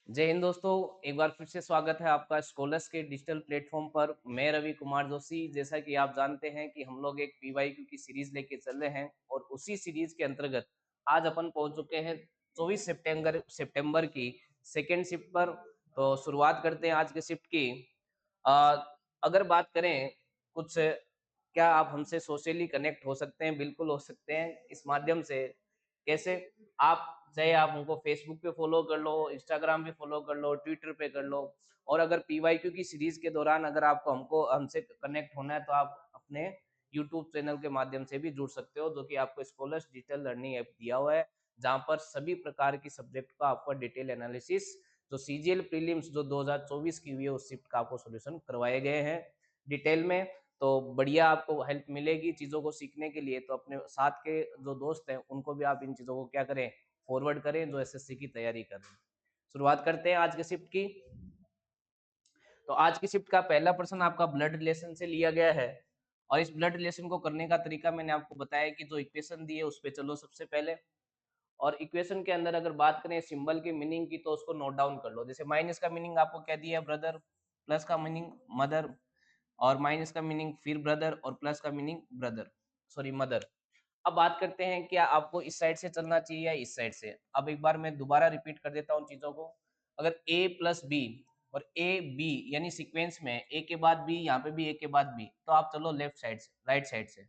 जय हिंद दोस्तों। एक बार फिर से स्वागत है आपका स्कॉलर्स के डिजिटल प्लेटफॉर्म पर। मैं रवि कुमार जोशी। जैसा कि आप जानते हैं कि हम लोग एक पीवाईक्यू की सीरीज लेके चल रहे हैं और उसी सीरीज के अंतर्गत आज अपन पहुंच चुके हैं 24 सितंबर सितंबर की सेकेंड शिफ्ट पर। तो शुरुआत करते हैं आज के शिफ्ट की। अ, अगर बात करें कुछ, क्या आप हमसे सोशली कनेक्ट हो सकते हैं? बिल्कुल हो सकते हैं इस माध्यम से। कैसे? आप चाहे आप हमको फेसबुक पे फॉलो कर लो, इंस्टाग्राम पे फॉलो कर लो, ट्विटर पे कर लो। और अगर पीवाईक्यू की सीरीज के दौरान अगर आपको हमको हमसे कनेक्ट होना है तो आप अपने यूट्यूब चैनल के माध्यम से भी जुड़ सकते हो, जो कि आपको स्कॉलर्स डिजिटल लर्निंग ऐप दिया हुआ है, जहाँ पर सभी प्रकार की सब्जेक्ट का आपको डिटेल एनालिसिस, जो सीजीएल प्रीलिम्स जो 2024 की हुई है उस शिफ्ट का आपको सोल्यूशन करवाए गए हैं डिटेल में। तो बढ़िया आपको हेल्प मिलेगी चीज़ों को सीखने के लिए। तो अपने साथ के जो दोस्त हैं उनको भी आप इन चीज़ों को क्या करें, फॉरवर्ड करें, जो एसएससी की तैयारी कर रहे हैं। शुरुआत करते हैं आज के शिफ्ट की। तो आज की शिफ्ट का पहला प्रश्न आपका ब्लड रिलेशन से लिया गया है। और इस ब्लड रिलेशन को करने का तरीका मैंने आपको बताया कि जो इक्वेशन दी है उस पे चलो सबसे पहले। और इक्वेशन के अंदर अगर बात करें सिंबल के मीनिंग की तो उसको नोट डाउन कर लो। जैसे माइनस का मीनिंग आपको क्या दिया है? ब्रदर। प्लस का मीनिंग मदर। और माइनस का मीनिंग फिर ब्रदर, और प्लस का मीनिंग ब्रदर, सॉरी मदर। अब बात करते हैं क्या आपको इस साइड से चलना चाहिए या इस साइड से। अब एक बार मैं दोबारा रिपीट कर देता हूँ चीजों को। अगर ए प्लस बी और ए बी यानी सीक्वेंस में ए के बाद बी, यहाँ पे भी ए के बाद बी, तो आप चलो लेफ्ट साइड से, राइट साइड से।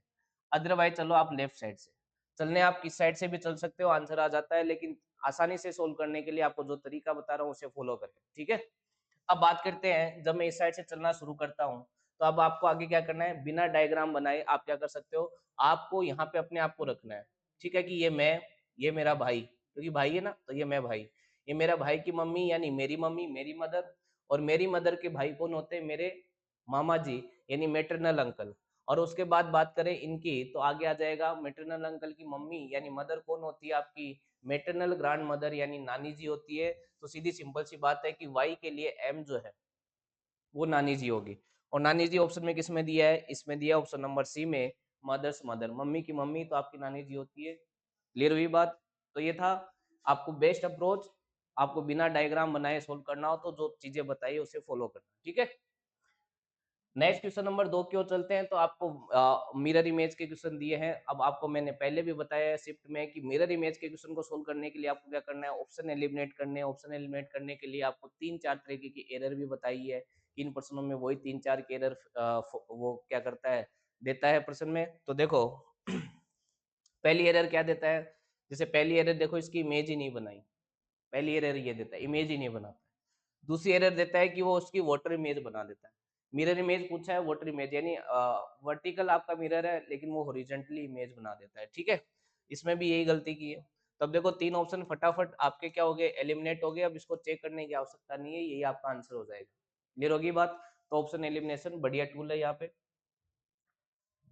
अदरवाइज चलो आप लेफ्ट साइड से। चलने आप किस साइड से भी चल सकते हो, आंसर आ जाता है। लेकिन आसानी से सोल्व करने के लिए आपको जो तरीका बता रहा हूँ उसे फॉलो करें, ठीक है। अब बात करते हैं, जब मैं इस साइड से चलना शुरू करता हूँ तो अब आपको आगे क्या करना है, बिना डायग्राम बनाए आप क्या कर सकते हो, आपको यहाँ पे अपने आप को रखना है। ठीक है कि ये मैं, ये मेरा भाई, क्योंकि भाई है ना, तो ये मैं भाई, ये मेरा भाई की मम्मी यानी मेरी मम्मी, मेरी मदर। और मेरी मदर के भाई कौन होते हैं? मेरे मामा जी, यानी मेटरनल अंकल। और उसके बाद बात करें इनकी तो आगे आ जाएगा मेटरनल अंकल की मम्मी यानी मदर कौन होती है आपकी? मेटरनल ग्रैंड मदर यानी नानी जी होती है। तो सीधी सिंपल सी बात है कि वाई के लिए एम जो है वो नानी जी होगी। और नानी जी ऑप्शन में किस में दिया है? इसमें दिया ऑप्शन नंबर सी में, मदर्स मदर, मम्मी की मम्मी तो आपकी नानी जी होती है। क्लियर हुई बात? तो ये था आपको बेस्ट अप्रोच। आपको बिना डायग्राम बनाए सोल्व करना हो तो जो चीजें बताइए उसे फॉलो करना, ठीक है। नेक्स्ट क्वेश्चन नंबर 2 की ओर चलते हैं। तो आपको मिरर इमेज के क्वेश्चन दिए हैं। अब आपको मैंने पहले भी बताया है शिफ्ट में कि मिरर इमेज के क्वेश्चन को सोल्व करने के लिए आपको क्या करना है, ऑप्शन एलिमिनेट करने हैं। ऑप्शन एलिमिनेट करने के लिए आपको 3-4 तरीके की एरर भी बताई है। इन प्रश्नों में वही 3-4 के एरर वो क्या करता है, देता है प्रश्न में। तो देखो पहली एरर क्या देता है? जैसे पहली एरर देखो, इसकी इमेज ही नहीं बनाई। पहली एरर ये देता है, इमेज ही नहीं बनाता है। दूसरी एरर देता है कि वो उसकी वाटर इमेज बना देता है। मिरर इमेज पूछा है, वाटर इमेज यानी वर्टिकल आपका मिरर है लेकिन वो हॉरिजॉन्टली इमेज बना देता है, ठीक है। इसमें भी यही गलती की है। तब देखो तीन ऑप्शन फटाफट आपके क्या हो गए, एलिमिनेट हो गए। अब इसको चेक करने की आवश्यकता नहीं है, यही आपका आंसर हो जाएगा। क्लियर होगी बात? तो ऑप्शन एलिमिनेशन बढ़िया टूल है यहाँ पे।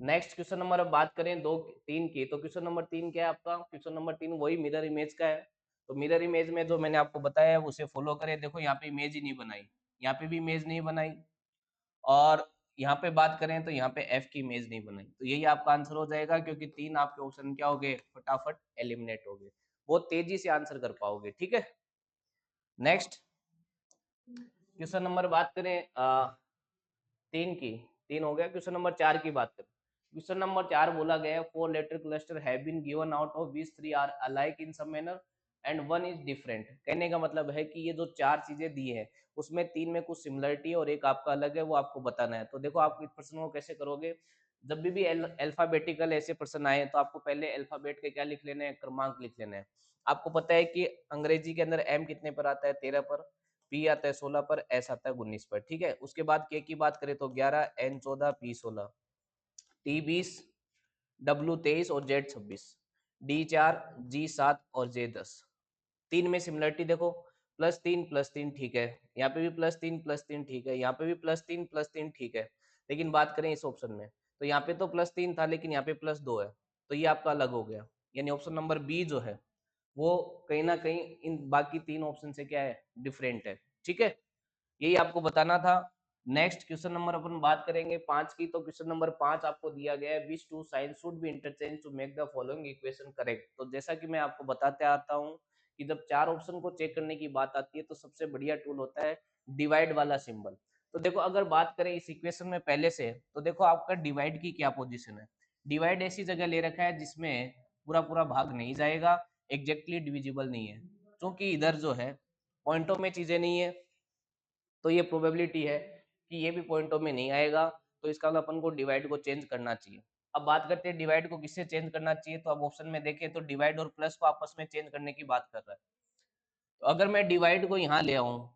नेक्स्ट क्वेश्चन नंबर अब बात करें 2-3 की। तो क्वेश्चन नंबर 3 क्या है आपका? क्वेश्चन नंबर 3 वही मिरर इमेज का है। तो मिरर इमेज में जो मैंने आपको बताया है उसे फॉलो करें। देखो यहाँ पे इमेज ही नहीं बनाई, यहाँ पे भी इमेज नहीं बनाई, और यहाँ पे बात करें तो यहाँ पे एफ की इमेज नहीं बनाई। तो यही आपका आंसर हो जाएगा, क्योंकि 3 आपके ऑप्शन क्या हो गए, फटाफट एलिमिनेट हो गए। बहुत तेजी से आंसर कर पाओगे, ठीक है। नेक्स्ट क्वेश्चन नंबर बात करें 3 की। 3 हो गया। क्वेश्चन नंबर 4 की बात करें। क्वेश्चन नंबर 4 बोला गया है, 4 letter cluster have been given out of which 3 are alike in some manner and 1 is different. कहने का मतलब है कि ये जो 4 चीजें दी है उसमें 3 में कुछ सिमिलरिटी है और एक आपका अलग है, वो आपको बताना है। तो देखो आप इस प्रश्न को कैसे करोगे, जब भी अल्फाबेटिकल ऐसे प्रश्न आए तो आपको पहले अल्फाबेट के क्या लिख लेने हैं, क्रमांक लिख लेने हैं। आपको पता है कि अंग्रेजी के अंदर एम कितने पर आता है? 13 पर। पी आता है 16 पर, एस आता है 19 पर, ठीक है। उसके बाद के की बात करें तो 11, एन 14, पी 16, टी 20, डब्ल्यू 23 और जेड 26, डी 4, जी 7 और जे 10। तीन में सिमिलरिटी देखो, +3 +3 ठीक है, यहाँ पे भी +3 +3 ठीक है, यहाँ पे भी +3 +3 ठीक है। लेकिन बात करें इस ऑप्शन में तो यहाँ पे तो +3 था लेकिन यहाँ पे +2 है, तो ये आपका अलग हो गया। यानी ऑप्शन नंबर बी जो है वो कहीं ना कहीं इन बाकी 3 ऑप्शन से क्या है, डिफरेंट है, ठीक है। यही आपको बताना था। नेक्स्ट क्वेश्चन नंबर अपन बात करेंगे 5 की। तो क्वेश्चन नंबर 5 आपको दिया गया है, which two sign should be interchange to make the following equation correct. तो जैसा कि मैं आपको बताते आता हूँ कि जब 4 ऑप्शन को चेक करने की बात आती है तो सबसे बढ़िया टूल होता है डिवाइड वाला सिंबल। तो देखो अगर बात करें इस इक्वेशन में पहले से, तो देखो आपका डिवाइड की क्या पोजीशन है। डिवाइड ऐसी जगह ले रखा है जिसमें पूरा पूरा भाग नहीं जाएगा, एग्जैक्टली डिविजिबल नहीं है, क्योंकि इधर जो है पॉइंटों में चीजें नहीं है, तो ये प्रोबेबिलिटी है कि ये भी पॉइंटों में नहीं आएगा, तो इसका मतलब अपन को डिवाइड को चेंज करना चाहिए। अब बात करते हैं डिवाइड को किससे चेंज करना चाहिए, तो अब ऑप्शन में देखें तो डिवाइड और प्लस को आपस में चेंज करने की बात कर रहा है। तो अगर मैं डिवाइड को यहाँ ले आऊँ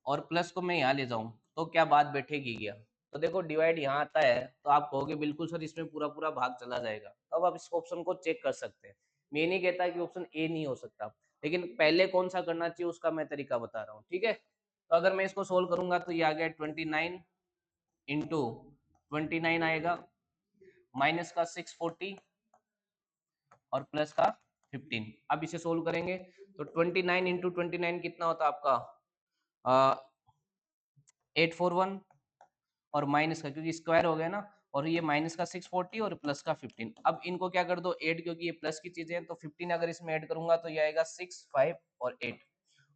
और प्लस को मैं यहाँ ले जाऊँ तो क्या बात बैठेगी क्या। तो देखो डिवाइड यहाँ आता है तो आप कहोगे बिल्कुल सर इसमें पूरा पूरा भाग चला जाएगा, तो अब आप इस ऑप्शन को चेक कर सकते हैं। मैं नहीं कहता कि ऑप्शन ए नहीं हो सकता, लेकिन पहले कौन सा करना चाहिए उसका मैं तरीका बता रहा हूँ, ठीक है। तो अगर मैं इसको सोल्व करूंगा तो ये आ गया 29 इंटू 29 आएगा, माइनस का 640 और प्लस का 15। अब इसे सोल्व करेंगे तो 29 इंटू 29 कितना होता है आपका 841, और माइनस का क्योंकि स्क्वायर हो गया ना, और ये माइनस का 640 और प्लस का 15। अब इनको क्या कर दो ऐड, क्योंकि ये प्लस की चीजें हैं, तो 15 अगर इसमें ऐड करूंगा तो ये आएगा 6, 5 और 8,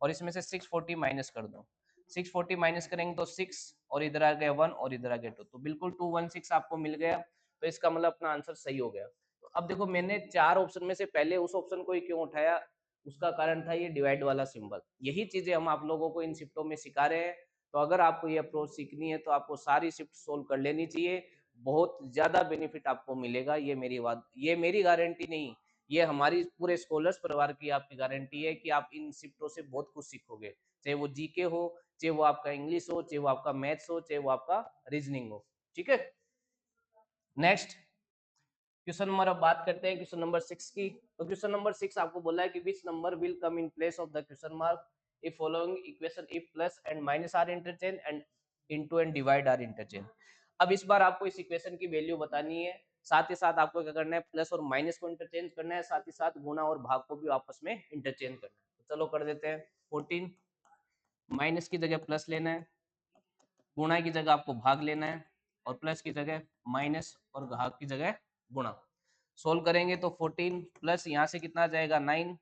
और इसमें से 640 माइनस कर दो। 640 माइनस करेंगे तो 6, और इधर आ गया 1 और इधर आ गया 2, तो बिल्कुल 216 आपको मिल गया। तो इसका मतलब अपना आंसर सही हो गया। तो अब देखो मैंने 4 ऑप्शन में से पहले उस ऑप्शन को ही क्यों उठाया, उसका कारण था ये डिवाइड वाला सिंबल। यही चीजें हम आप लोगों को इन शिफ्टों में सिखा रहे हैं। तो अगर आपको ये अप्रोच सीखनी है तो आपको सारी शिफ्ट सोल्व कर लेनी चाहिए, बहुत ज्यादा बेनिफिट आपको मिलेगा। ये मेरी बात, ये मेरी गारंटी नहीं, ये हमारी पूरे स्कॉलर्स परिवार की आपकी गारंटी है कि आप इन शिफ्टों से बहुत कुछ सीखोगे, चाहे वो जीके हो, चाहे वो आपका इंग्लिश हो, चाहे वो आपका मैथ्स हो, चाहे वो आपका रीजनिंग हो, ठीक है। नेक्स्ट क्वेश्चन नंबर, अब बात करते हैं क्वेश्चन नंबर 6 की। तो क्वेश्चन नंबर 6 आपको बोला है कि which number will come in place of the question mark if following equation, if plus and minus are interchange and into and divide are interchange. अब इस बार आपको इस इक्वेशन की वैल्यू बतानी है, साथ ही साथ आपको क्या करना है, प्लस और माइनस को इंटरचेंज करना है, साथ ही साथ गुणा और भाग को भी आपस में इंटरचेंज करना है। तो चलो कर देते हैं। 14 माइनस की जगह प्लस लेना है, गुणा की जगह आपको भाग लेना है, और प्लस की जगह माइनस और भाग की जगह गुणा। सोल्व करेंगे तो 14 प्लस यहाँ से कितना आ जाएगा 9,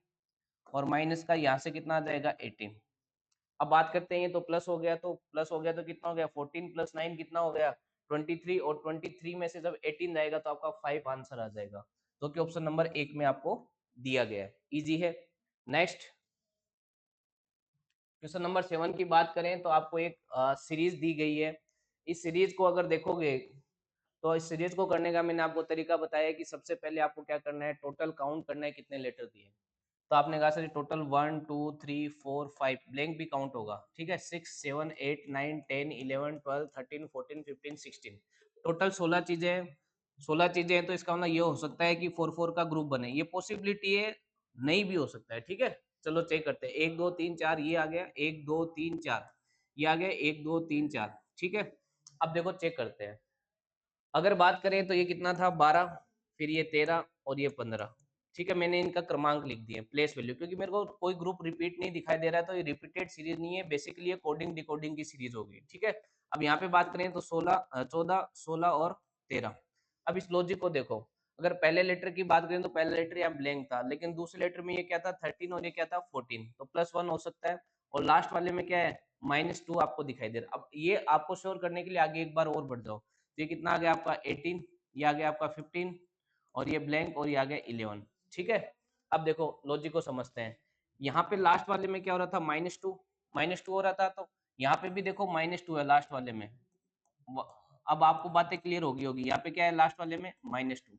और माइनस का यहाँ से कितना आ जाएगा 18। अब बात करते हैं, ये तो प्लस हो गया, तो प्लस हो गया तो कितना हो गया 14 प्लस 9 कितना हो गया 23, और 23 में से जब 18 जाएगा तो आपका 5 आंसर आ जाएगा, जो कि ऑप्शन नंबर 1 में आपको दिया गया है। इजी है। नेक्स्ट क्वेश्चन नंबर 7 की बात करें तो आपको एक सीरीज दी गई है। इस सीरीज को अगर देखोगे तो इस सीरीज को करने का मैंने आपको तरीका बताया कि सबसे पहले आपको क्या करना है, टोटल काउंट करना है कितने लेटर दिए। तो आपने कहा सर टोटल 1 2 3 4 5, ब्लैंक भी काउंट होगा, ठीक है, 6 7 8 9 10 11 12 13 14 15 16, टोटल 16 चीजें हैं। 16 चीजें हैं तो इसका मतलब ये हो सकता है कि 4 4 का ग्रुप बने, ये पॉसिबिलिटी है, नहीं भी हो सकता है, ठीक है। चलो चेक करते हैं, 1 2 3 4 ये आ गया, 1 2 3 4 ये आ गया, 1 2 3 4, ठीक है। अब देखो चेक करते हैं, अगर बात करें तो ये कितना था 12, फिर ये 13 और ये 15, ठीक है। मैंने इनका क्रमांक लिख दिए प्लेस वैल्यू, क्योंकि मेरे को कोई ग्रुप रिपीट नहीं दिखाई दे रहा है, तो ये रिपीटेड सीरीज नहीं है, बेसिकली ये कोडिंग डिकोडिंग की सीरीज होगी, ठीक है। अब यहाँ पे बात करें तो 14 16 और 13। अब इस लॉजिक को देखो, अगर पहले लेटर की बात करें तो पहला लेटर यहाँ ब्लैंक था, लेकिन दूसरे लेटर में ये क्या था 13 और ये क्या था 14, तो +1 हो सकता है, और लास्ट वाले में क्या है -2 आपको दिखाई दे रहा है। अब ये आपको श्योर करने के लिए आगे एक बार और बढ़ जाओ, तो ये कितना आ गया आपका 18, ये आ गया आपका 15, और ये ब्लैंक, और ये आ गया 11, ठीक है। अब देखो लॉजिक को समझते हैं, यहाँ पे लास्ट वाले में क्या हो रहा था -2 हो रहा था, तो यहाँ पे भी देखो -2 है लास्ट वाले में। अब आपको बातें क्लियर होगी यहाँ पे क्या है लास्ट वाले में -2,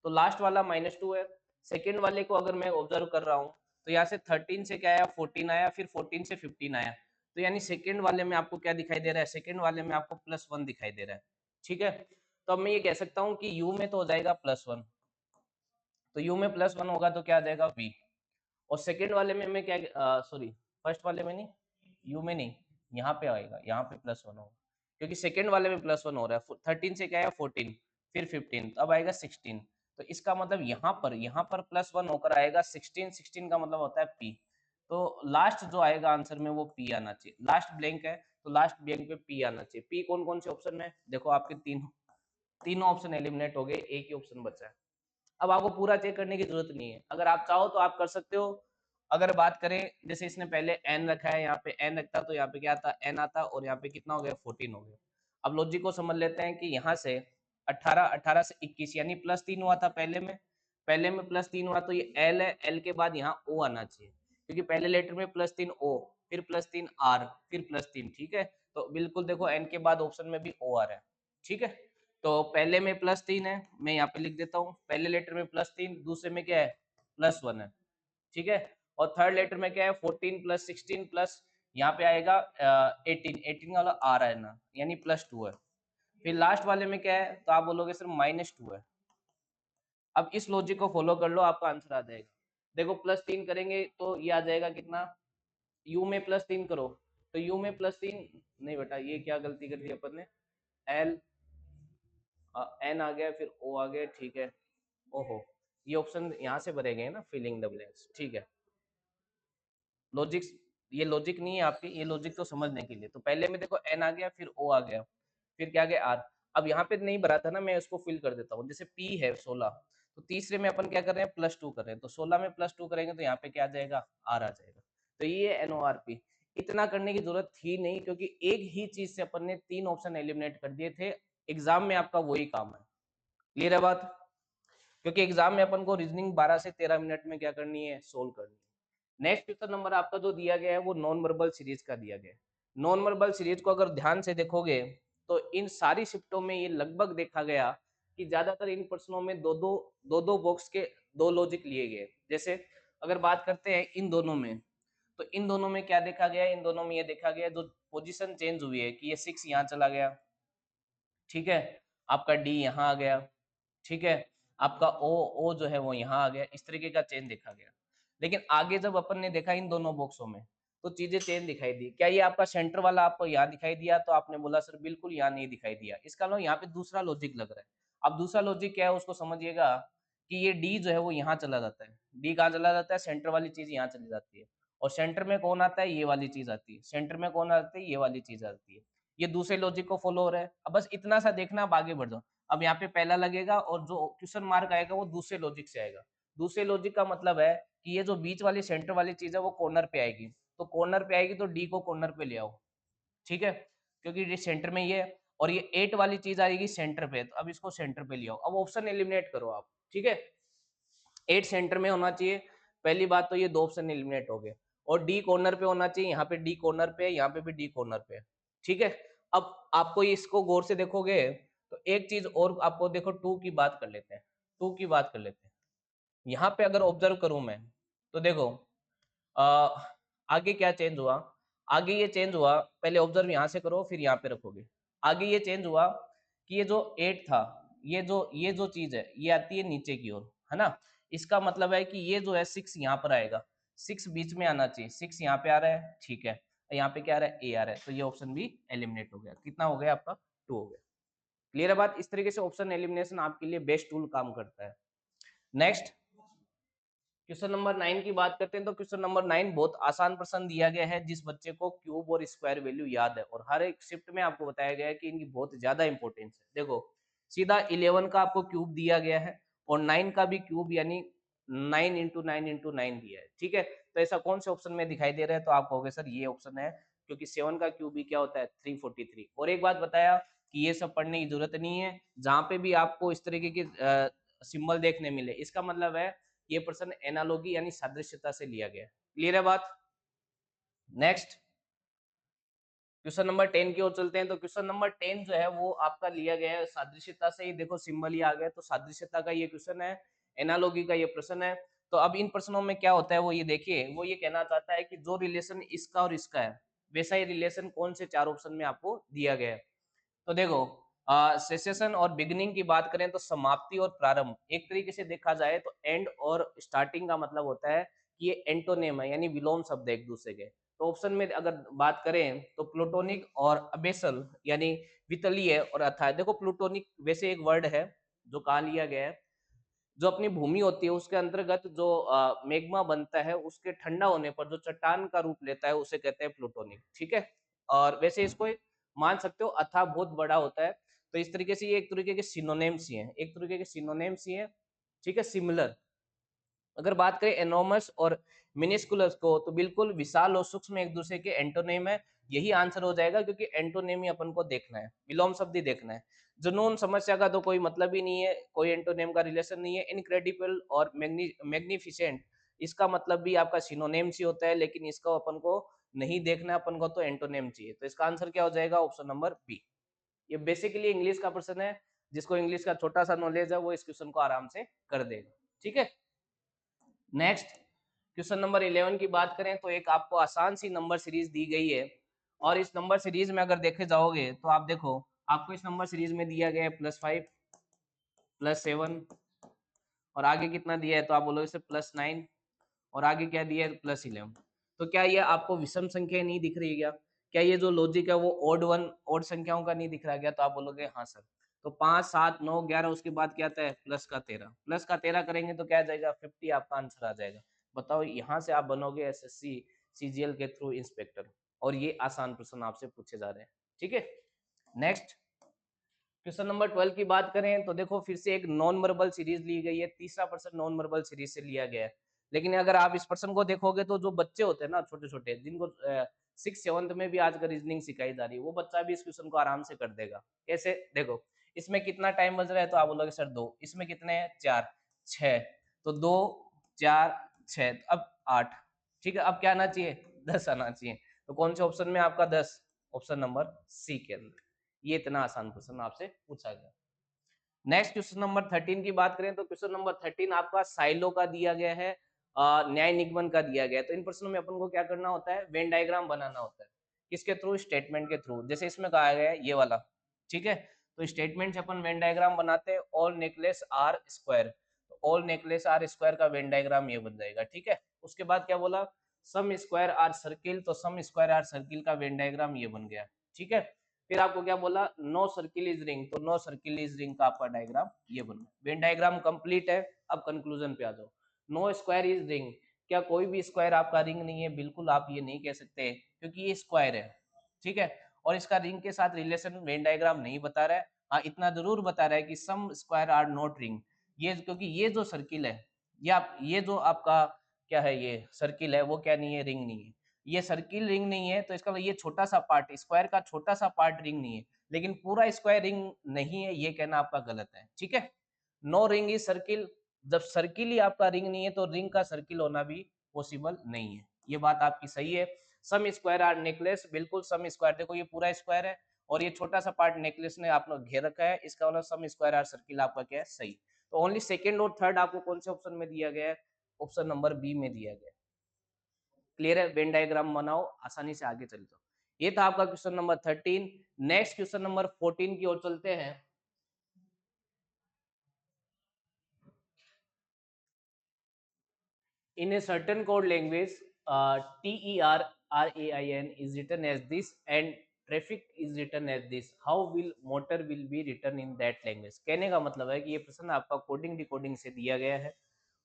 तो लास्ट वाला -2 है। सेकेंड वाले को अगर मैं ऑब्जर्व कर रहा हूँ तो यहाँ से 13 से क्या आया 14 आया, फिर 14 से 15 आया, तो यानी सेकेंड वाले में आपको क्या दिखाई दे रहा है, सेकेंड वाले में आपको +1 दिखाई दे रहा है, ठीक है। तो अब मैं ये कह सकता हूँ कि u में तो हो जाएगा +1, तो u में +1 होगा तो क्या आ जाएगा v, और सेकेंड वाले में मैं क्या, सॉरी फर्स्ट वाले में नहीं, u में नहीं, यहाँ पे आएगा, यहाँ पे +1 होगा, क्योंकि सेकेंड वाले में +1 हो रहा है। 13 से क्या है 14, फिर 15, तो अब आएगा 16, तो इसका मतलब यहाँ पर +1 होकर आएगा 16, 16 का मतलब होता है p, तो लास्ट जो आएगा आंसर में वो p आना चाहिए। लास्ट ब्लैंक है तो लास्ट ब्लैंक पे p आना चाहिए। p कौन कौन से ऑप्शन में, देखो आपके तीनों ऑप्शन एलिमिनेट हो गए, एक ही ऑप्शन बचा है। अब आपको पूरा चेक करने की जरूरत नहीं है, अगर आप चाहो तो आप कर सकते हो, अगर बात करें जैसे इसने पहले एन रखा है, यहाँ पे एन रखता तो यहाँ पे क्या आता, एन आता, और यहाँ पे कितना हो गया 14 हो गया। अब लॉजिक को समझ लेते हैं कि यहाँ से 18, 18 से 21 यानी +3 हुआ था पहले में +3 हुआ, तो ये एल है, एल के बाद यहाँ ओ आना चाहिए, क्योंकि पहले लेटर में +3 ओ, फिर +3 आर, फिर +3, ठीक है। तो बिल्कुल देखो एन के बाद ऑप्शन में भी ओ आ रहा है, ठीक है। तो पहले में +3 है, मैं यहाँ पे लिख देता हूँ, पहले लेटर में +3, दूसरे में क्या है +1 है, ठीक है। और थर्ड लेटर में क्या है 14 प्लस 16 प्लस यहाँ पे आएगा 18, 18 वाला आ रहा है ना, यानी +2 है। फिर लास्ट वाले में क्या है, तो आप बोलोगे सर -2 है। अब इस लॉजिक को फॉलो कर लो, आपका आंसर आ जाएगा। देखो +3 करेंगे तो ये आ जाएगा कितना, u में +3 करो तो u में +3 नहीं बेटा, ये क्या गलती कर दी अपन ने, l n आ गया, फिर o आ गया, ठीक है। ओहो, ये ऑप्शन यहाँ से भरे गए ना, फिलिंग द ब्लैंक्स, ठीक है। लॉजिक, ये लॉजिक नहीं है आपकी, ये लॉजिक तो समझने के लिए। तो पहले में देखो एन आ गया, फिर ओ आ गया, फिर क्या आ गया आर। अब यहाँ पे नहीं भरा था ना, मैं उसको फिल कर देता हूँ। जैसे पी है 16, तो तीसरे में अपन क्या कर रहे हैं +2 कर रहे हैं, तो 16 में +2 करेंगे तो यहाँ पे क्या आ जाएगा आर आ जाएगा। तो ये एन ओ आर पी, इतना करने की जरूरत थी नहीं, क्योंकि एक ही चीज से अपन ने 3 ऑप्शन एलिमिनेट कर दिए थे। एग्जाम में आपका वही काम है, क्लियर है बात। क्योंकि एग्जाम में अपन को रीजनिंग 12 से 13 मिनट में क्या करनी है, सोल्व करनी है। नेक्स्ट क्वेश्चन नंबर आपका जो दिया गया है वो नॉन वर्बल सीरीज का दिया गया है। नॉन वर्बल सीरीज को अगर ध्यान से देखोगे तो इन सारी शिफ्टों में ये लगभग देखा गया कि ज्यादातर इन प्रश्नों में दो दो बॉक्स के दो लॉजिक लिए गए। जैसे अगर बात करते हैं इन दोनों में, तो इन दोनों में क्या देखा गया, इन दोनों में ये देखा गया जो पोजीशन चेंज हुई है कि ये 6 यहाँ चला गया, ठीक है, आपका डी यहाँ आ गया, ठीक है, आपका ओ ओ जो है वो यहाँ आ गया, इस तरीके का चेंज देखा गया। लेकिन आगे जब अपन ने देखा इन दोनों बॉक्सों में, तो चीजें चेंज दिखाई दी। क्या ये आपका सेंटर वाला आपको यहाँ दिखाई दिया, तो आपने बोला सर बिल्कुल यहाँ नहीं दिखाई दिया, इसका लो यहाँ पे दूसरा लॉजिक लग रहा है। अब दूसरा लॉजिक क्या है उसको समझिएगा, कि ये डी जो है वो यहाँ चला जाता है, डी कहाँ चला जाता है, सेंटर वाली चीज यहाँ चली जाती है, और सेंटर में कौन आता है, ये वाली चीज आती है, सेंटर में कौन आती है, ये वाली चीज आती है। ये दूसरे लॉजिक को फॉलो हो रहा है। अब बस इतना सा देखना, आप आगे बढ़ जाओ। अब यहाँ पे पहला लगेगा और जो क्वेश्चन मार्क आएगा वो दूसरे लॉजिक से आएगा। दूसरे लॉजिक का मतलब है कि ये जो बीच वाली सेंटर वाली चीज है वो कॉर्नर पे आएगी, तो कॉर्नर पे आएगी तो डी को कॉर्नर पे ले आओ, ठीक है, क्योंकि ये सेंटर में ये है। और ये 8 वाली चीज आएगी सेंटर पे, तो अब इसको सेंटर पे ले आओ। अब ऑप्शन एलिमिनेट करो आप, ठीक है। 8 सेंटर में होना चाहिए, पहली बात तो ये दो ऑप्शन एलिमिनेट हो गए। और डी कॉर्नर पे होना चाहिए, यहाँ पे डी कॉर्नर पे है, यहाँ पे भी डी कॉर्नर पे है, ठीक है। अब आपको इसको गौर से देखोगे तो एक चीज और आपको देखो, 2 की बात कर लेते हैं, 2 की बात कर लेते हैं। यहाँ पे अगर ऑब्जर्व करूं मैं, तो देखो अ, आगे क्या चेंज हुआ, आगे ये चेंज हुआ, पहले ऑब्जर्व यहाँ से करो फिर यहाँ पे रखोगे। आगे ये चेंज हुआ कि ये जो 8 था, ये जो चीज है ये आती है नीचे की ओर, है ना। इसका मतलब है कि ये जो है 6 यहाँ पर आएगा, 6 बीच में आना चाहिए, 6 यहाँ पे आ रहा है, ठीक है। यहाँ पे क्या आ रहा है, ए आ रहा है, तो ये ऑप्शन भी एलिमिनेट हो गया। कितना हो गया आपका, 2 हो गया। क्लियर है बात। इस तरीके से ऑप्शन एलिमिनेशन आपके लिए बेस्ट टूल काम करता है। नेक्स्ट क्वेश्चन नंबर 9 की बात करते हैं, तो क्वेश्चन नंबर 9 बहुत आसान प्रश्न दिया गया है, जिस बच्चे को क्यूब और स्क्वायर वैल्यू याद है, और हर एक शिफ्ट में आपको बताया गया है कि इनकी बहुत ज्यादा इंपॉर्टेंस है। देखो सीधा 11 का आपको क्यूब दिया गया है, और 9 का भी क्यूब, यानी 9 इंटू 9 इंटू 9 दिया है, ठीक है। तो ऐसा कौन से ऑप्शन में दिखाई दे रहा है, तो आप कहोगे सर ये ऑप्शन है, क्योंकि 7 का क्यूब भी क्या होता है 343। और एक बात बताया कि ये सब पढ़ने की जरूरत नहीं है, जहां पे भी आपको इस तरीके के सिंबल देखने मिले, इसका मतलब है ये प्रश्न एनालॉजी यानी सादृश्यता से लिया गया है। क्लियर है बात। नेक्स्ट क्वेश्चन नंबर 10 की ओर चलते हैं। तो क्वेश्चन नंबर 10 जो है वो आपका लिया गया है सादृश्यता से ही, देखो सिंबल ही आ गया, तो सादृश्यता का ये क्वेश्चन है, एनालॉजी का ये प्रश्न है। तो अब इन प्रश्नों में क्या होता है, वो ये देखिए, वो ये कहना चाहता है कि जो रिलेशन इसका और इसका है, वैसा ही रिलेशन कौन से 4 ऑप्शन में आपको दिया गया है। तो देखो सेसेशन और बिगिनिंग की बात करें तो समाप्ति और प्रारंभ, एक तरीके से देखा जाए तो एंड और स्टार्टिंग का मतलब होता है कि ये एंटोनेम है, यानी विलोम शब्द है एक दूसरे के। तो ऑप्शन में अगर बात करें तो प्लूटोनिक और अबेसल, यानी वितलीय और अथाह। देखो प्लूटोनिक वैसे एक वर्ड है जो कहा लिया गया है, जो अपनी भूमि होती है उसके अंतर्गत जो मेग्मा बनता है, उसके ठंडा होने पर जो चट्टान का रूप लेता है उसे कहते हैं प्लूटोनिक, ठीक है। और वैसे इसको मान सकते हो अथाह बहुत बड़ा होता है। तो इस तरीके से ये एक तरीके के सिनोनिम्स ही हैं, एक तरीके के सिनोनिम्स ही हैं, ठीक है, सिमिलर। अगर बात करें एनोमस और मिनिस्कुलस को, तो बिल्कुल विशाल और सूक्ष्म एक दूसरे के एंटोनिम है। यही आंसर हो जाएगा, क्योंकि एंटोनिम ही अपन को देखना है, विलोम शब्द ही देखना है। जुनून समस्या का तो कोई मतलब ही नहीं है, कोई एंटोनिम का रिलेशन नहीं है। इनक्रेडिबल और मैग्निफिसेंट, इसका मतलब भी आपका सिनोनिम्स ही होता है, लेकिन इसको अपन को नहीं देखना है, अपन को तो एंटोनिम चाहिए। तो इसका आंसर क्या हो जाएगा? Option number B. ये बेसिकली इंग्लिश का प्रश्न है, जिसको इंग्लिश का छोटा सा नॉलेज है वो इस क्वेश्चन को आराम से कर देगा। ठीक है, नेक्स्ट क्वेश्चन नंबर 11 की बात करें तो एक आपको आसान सी नंबर सीरीज दी गई है, और इस नंबर सीरीज में अगर देखे जाओगे तो आप देखो, आपको इस नंबर सीरीज में दिया गया है +5, +7, और आगे कितना दिया है तो आप बोलोगे सर +9, और आगे क्या दिया है +11। तो क्या ये आपको विषम संख्या नहीं दिख रही है क्या? क्या ये जो लॉजिक है वो ओड संख्याओं का नहीं दिख रहा क्या? तो आप बोलोगे हाँ सर। तो 5, 7, 9, 11, उसके बाद क्या आता है +13, +13 करेंगे तो क्या आ जाएगा 50, आपका आंसर आ जाएगा। बताओ, यहाँ से आप बनोगे एसएससी सीजीएल के थ्रू इंस्पेक्टर, और ये आसान प्रश्न आपसे पूछे जा रहे हैं। ठीक है, नेक्स्ट क्वेश्चन नंबर 12 की बात करें तो देखो, फिर से एक नॉन वर्बल सीरीज ली गई है, तीसरा प्रश्न नॉन वर्बल सीरीज से लिया गया है। लेकिन अगर आप इस प्रश्न को देखोगे तो जो बच्चे होते हैं ना, छोटे छोटे, जिनको 6th 7th में भी आजकल रीजनिंग सिखाई जा रही है, वो बच्चा भी इस क्वेश्चन को आराम से कर देगा। कैसे? देखो, इसमें कितना टाइम बज रहा है तो आप बोलोगे सर 2, इसमें कितने हैं 4, 6, तो 2, 4, 6, अब 8। ठीक है, अब क्या आना चाहिए 10 आना चाहिए। तो कौन से ऑप्शन में आपका 10? ऑप्शन नंबर सी के अंदर। ये इतना आसान क्वेश्चन आपसे पूछा गया। नेक्स्ट क्वेश्चन नंबर 13 की बात करें तो क्वेश्चन नंबर 13 आपका साइलो का दिया गया है, न्याय निगमन का दिया गया है। तो इन प्रश्नों में अपन को क्या करना होता है? वेन डायग्राम बनाना होता है। किसके थ्रू? स्टेटमेंट के थ्रू। जैसे इसमें कहा गया है ये वाला, ठीक है, तो स्टेटमेंट से अपन वेन डायग्राम बनाते हैं, ऑल नेकलेस आर स्क्वायर, तो ऑल नेकलेस आर स्क्वायर का वेन डायग्राम ये बन जाएगा। ठीक है, उसके बाद क्या बोला? सम स्क्वायर आर सर्किल, तो सम स्क्वायर आर सर्किल का वेन डायग्राम ये बन गया। ठीक है, फिर आपको क्या बोला? नो सर्किल इज रिंग, तो नो सर्किल इज रिंग का आपका डायग्राम ये बना। वेन डायग्राम कंप्लीट है। अब कंक्लूजन पे आ जाओ। नो स्क्वायर इज रिंग, क्या कोई भी स्क्वायर आपका रिंग नहीं है? बिल्कुल आप ये नहीं कह सकते, क्योंकि ये स्क्वायर है। ठीक है, और इसका रिंग के साथ रिलेशन वेन डायग्राम नहीं बता रहा है। हाँ, इतना जरूर बता रहा है कि सम स्क्वायर आर नॉट रिंग, ये क्योंकि ये जो सर्किल है, ये जो आपका क्या है, ये सर्किल है, वो क्या नहीं है? रिंग नहीं है। ये सर्किल रिंग नहीं है, तो इसका मतलब ये छोटा सा पार्ट, स्क्वायर का छोटा सा पार्ट रिंग नहीं है, लेकिन पूरा स्क्वायर रिंग नहीं है, ये कहना आपका गलत है। ठीक है, नो रिंग इज सर्किल, जब सर्किल ही आपका रिंग नहीं है तो रिंग का सर्किल होना भी पॉसिबल नहीं है। ये बात आपकी सही है। सम स्क्वायर आर नेकलेस, बिल्कुल सम स्क्वायर, देखो ये पूरा स्क्वायर है और ये छोटा सा पार्ट नेकलेस ने आप लोग घेर रखा है, इसका मतलब सम स्क्वायर आर सर्किल आपका क्या है? सही। तो ओनली सेकंड और थर्ड आपको कौन से ऑप्शन में दिया गया है? ऑप्शन नंबर बी में दिया गया है। क्लियर है? वेन डायग्राम बनाओ, आसानी से आगे चल जाओ। ये था आपका question number 13। Next question number 14 की ओर चलते हैं। In a certain code language, TERRAIN is written as this and traffic is written as this. How will motor will be written in that language? कहने का मतलब है कि ये प्रश्न आपका कोडिंग डिकोडिंग से दिया गया है,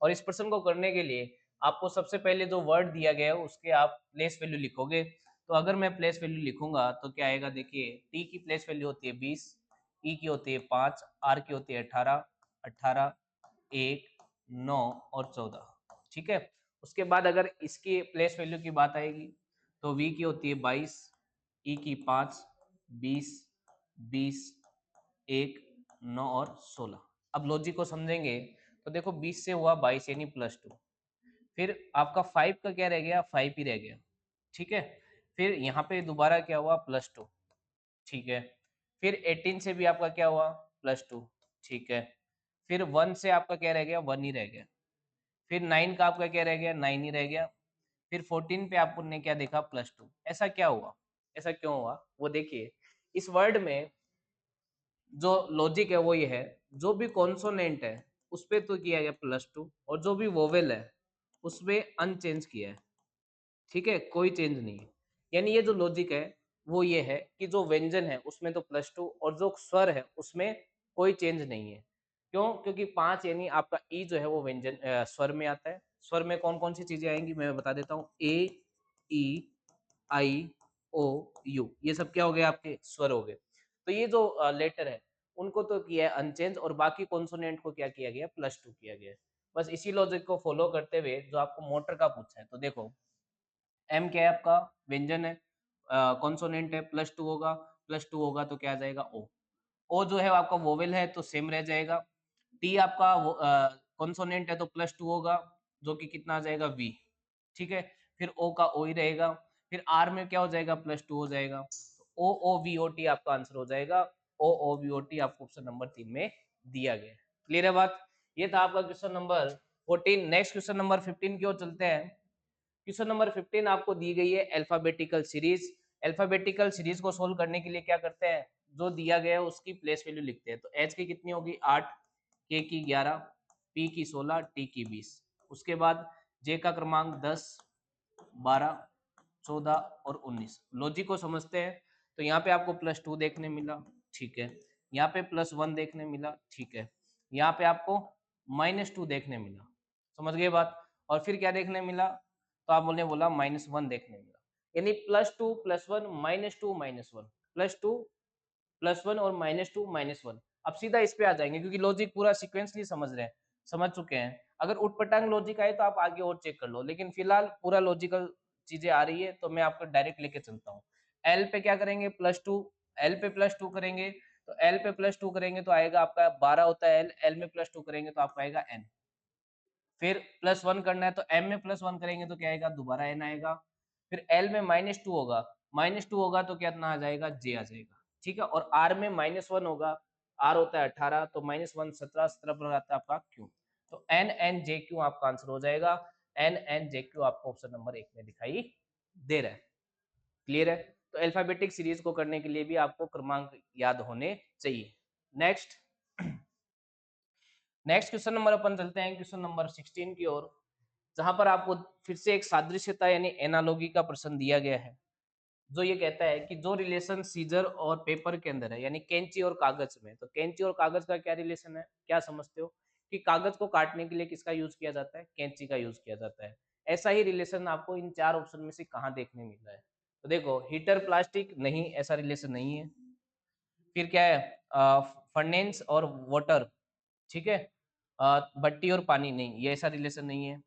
और इस प्रश्न को करने के लिए आपको सबसे पहले जो वर्ड दिया गया है उसके आप प्लेस वैल्यू लिखोगे। तो अगर मैं प्लेस वैल्यू लिखूंगा तो क्या आएगा? देखिए, टी की प्लेस वैल्यू होती है 20, ई की होती है 5, आर की होती है 18, 18, 1, 9 और 14। ठीक है, उसके बाद अगर इसकी प्लेस वैल्यू की बात आएगी तो वी की होती है 22, ई की 5, 20, 20, 1, 9 और 16। अब लॉजिक को समझेंगे तो देखो, 20 से हुआ 22 यानी +2, फिर आपका 5 का क्या रह गया? 5 ही रह गया। ठीक है, फिर यहाँ पे दोबारा क्या हुआ? +2। ठीक है, फिर 18 से भी आपका क्या हुआ? +2। ठीक है, फिर 1 से आपका क्या रह गया? 1 ही रह गया। फिर 9 का आपका क्या रह गया? 9 ही रह गया। फिर 14 पे आपने क्या देखा? +2। ऐसा क्या हुआ? ऐसा क्यों हुआ? वो देखिए, इस वर्ड में जो लॉजिक है वो ये है, जो भी कॉन्सोनेंट है उस पे तो किया गया +2, और जो भी वोवेल है उसमें अनचेंज किया है। ठीक है, कोई चेंज नहीं है। यानी ये जो लॉजिक है वो ये है कि जो व्यंजन है उसमें तो +2, और जो स्वर है उसमें कोई चेंज नहीं है। क्यों? क्योंकि 5 यानी आपका ई जो है वो व्यंजन स्वर में आता है। स्वर में कौन कौन सी चीजें आएंगी मैं बता देता हूँ। ए, ई, आई, ओ, यू, ये सब क्या हो गए? आपके स्वर हो गए। तो ये जो लेटर है उनको तो किया है अनचेंज, और बाकी कॉन्सोनेंट को क्या किया गया? +2 किया गया है। बस इसी लॉजिक को फॉलो करते हुए जो आपको मोटर का पूछा है, तो देखो एम क्या है आपका व्यंजन है, कॉन्सोनेंट है, प्लस टू होगा तो क्या आ जाएगा ओ। ओ जो है आपका वोवेल है तो सेम रह जाएगा। टी आपका कॉन्सोनेंट है तो प्लस टू होगा जो कि कितना आ जाएगा वी। ठीक है, फिर ओ का ओ ही रहेगा, फिर आर में क्या हो जाएगा प्लस टू हो जाएगा। ओ ओ वी ओ टी आपका आंसर हो जाएगा। ओ ओ वी ओ टी आपको ऑप्शन नंबर 3 में दिया गया है। क्लियर है बात? ये था आपका question number 14। Next question number 15 की ओर चलते हैं। क्वेश्चन नंबर 15 आपको दी गई है अल्फाबेटिकल सीरीज। अल्फाबेटिकल सीरीज को सोल्व करने के लिए क्या करते हैं, जो दिया गया है उसकी प्लेस वैल्यू लिखते हैं। तो एच की कितनी होगी 8, के की 11, पी की 16, टी की 20। उसके बाद जे का क्रमांक 10, 12, 14 और 19। लॉजिक को समझते हैं। तो यहाँ पे आपको प्लस टू देखने मिला, ठीक है। यहाँ पे प्लस वन देखने मिला, ठीक है। यहाँ पे आपको माइनस टू देखने मिला, समझ गए बात। और फिर क्या देखने मिला, तो आप बोलने बोला माइनस वन देखने मिला। यानी plus two plus one minus two minus one, plus two plus one और माइनस टू माइनस वन। अब सीधा इस पे आ जाएंगे क्योंकि लॉजिक पूरा सीक्वेंसली समझ रहे हैं, समझ चुके हैं। अगर उटपटांग लॉजिक आए तो आप आगे और चेक कर लो, लेकिन फिलहाल पूरा लॉजिकल चीजें आ रही है तो मैं आपको डायरेक्ट लेके चलता हूँ। एल पे क्या करेंगे प्लस टू, एल पे प्लस टू करेंगे तो एल पे प्लस टू करेंगे तो आएगा आपका 12 होता है एल, एल में प्लस टू करेंगे तो आपका आएगा एन। फिर प्लस वन करना है तो एम में प्लस वन करेंगे तो क्या आएगा दोबारा एन आएगा। फिर एल में माइनस टू होगा, माइनस टू होगा तो कितना आ जाएगा जे आ जाएगा, ठीक है। और आर में माइनस वन होगा, आर होता है 18 तो माइनस वन 17, 17 पर आता है आपका क्यू। तो एन एन जे क्यू आपका आंसर हो जाएगा। एन एन जे क्यू आपको ऑप्शन नंबर 1 में दिखाई दे रहा है। क्लियर है? तो अल्फाबेटिक सीरीज को करने के लिए भी आपको क्रमांक याद होने चाहिए। नेक्स्ट नेक्स्ट क्वेश्चन नंबर अपन चलते हैं क्वेश्चन नंबर 16 की ओर, जहां पर आपको फिर से एक सादृश्यता यानी एनालॉगी का प्रश्न दिया गया है, जो ये कहता है कि जो रिलेशन सीजर और पेपर के अंदर है यानी कैंची और कागज में, तो कैंची और कागज का क्या रिलेशन है, क्या समझते हो कि कागज को काटने के लिए किसका यूज किया जाता है, कैंची का यूज किया जाता है। ऐसा ही रिलेशन आपको इन चार ऑप्शन में से कहाँ देखने मिल रहा है, तो देखो हीटर प्लास्टिक नहीं, ऐसा रिलेशन नहीं है। फिर क्या है फर्नेंस और वाटर, ठीक है। भट्टी और पानी नहीं, ये ऐसा रिलेशन नहीं है।